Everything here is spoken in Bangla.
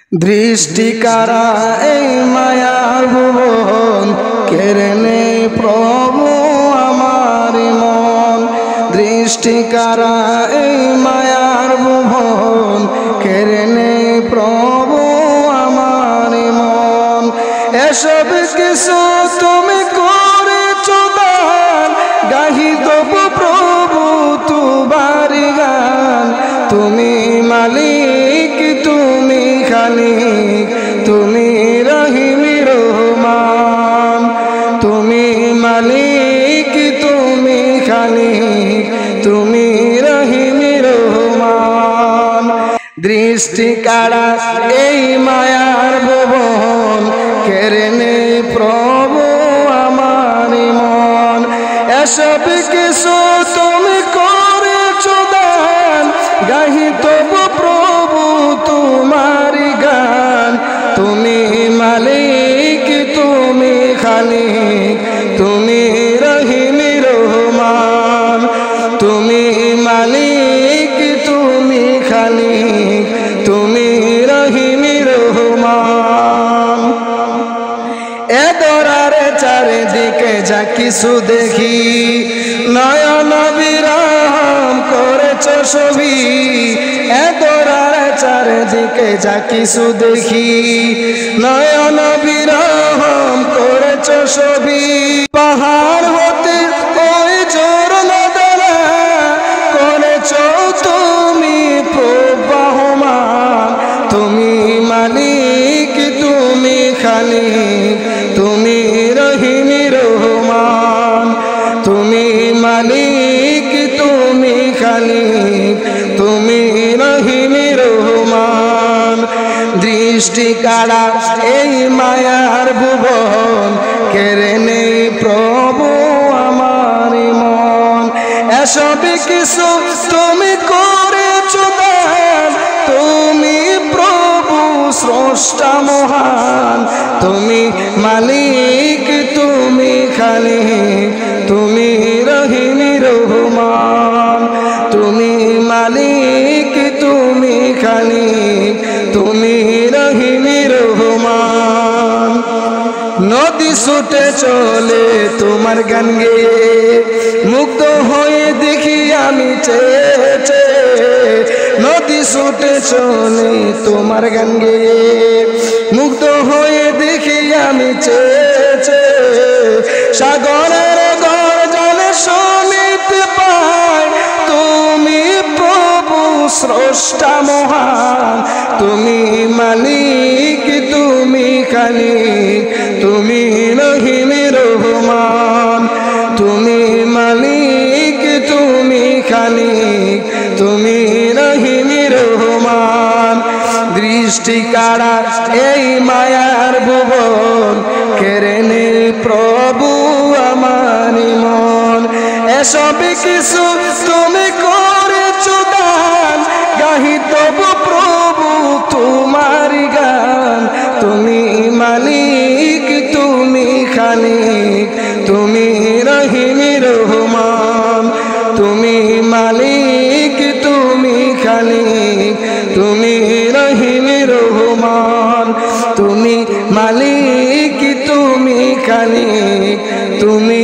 দৃষ্টি কারা এই মায়ার ভুবন কেড়ে নেই প্রভু আমার মন। দৃষ্টি কারা এই মায়ার ভুবন কেড়ে নেই প্রভু আমার মন। এসব কিছু তুমি করেছ দান, গাহি তবু প্রভু তোমারি গান। তুমি মালিক, তুমি খালিক, তুমি রহিম রহমান। তুমি মালিক, তুমি খালিক, তুমি রহিম রহমান। দৃষ্টি কারা এই মায়ার ভুবন কেড়ে নেই প্রভু আমার মন। এসব কিছু তুমি করেছ দান, গাহি তবু প্রভু তোমারি গান। তুমি মালিক, তুমি খালিক, তুমি রহিম রহমান। তুমি মালিক, তুমি খালিক, তুমি রহিম রহমান। এ দরার চারিদিকে যা কিছু দেখি, নয়ন বিরাম করেছ ছবি। এ দরার চারিদিকে যা কিছু দেখি, নয়ন বিরাম করেছ ছবি। পাহাড় হতে ওই ঝরনা দ্বারা করেছ তুমি প্রবাহমান। তুমি মালিক, তুমি খালিক, তুমি রহিম রহমান। তুমি মালিক, তুমি খালিক, তুমি রহিম রহমান। দৃষ্টি কারা এই মায়ার ভুবন কেড়ে নেই প্রভু আমার মন। এসব কিছু তুমি করেছ দান, তুমি প্রভু স্রষ্টা মহান। তুমি মালিক, তুমি খালিক, তুমি রহিম রহমান। তুমি মালিক, তুমি খালিক, তুমি রহিম রহমান। নদী ছুটে চলে তোমার গান গেয়ে, মুগ্ধ হয়ে দেখি আমি চেয়ে। নদী ছুটে চলে তোমার গান গেয়ে, মুগ্ধ হয়ে দেখি আমি চেয়ে। সাগরের গর্জনে শুনিতে পাই তুমি প্রভু স্রষ্টা মহান। তুমি মালিক, তুমি খালিক, তুমি রহিম রহমান। তুমি মালিক, তুমি খালিক, তুমি রহিম রহমান। দৃষ্টি কারা এই মায়ার ভুবন কেড়ে নেই প্রভু আমার মন। এসব কিছু তুমি করেছ দান, গাহি তবু প্রভু তোমারি গান। তুমি মালিক, তুমি খালিক, তুমি রহিম রহমান। তুমি মালিক, তুমি খালিক, তুমি রহিম রহমান। তুমি মালিক, তুমি খালিক, তুমি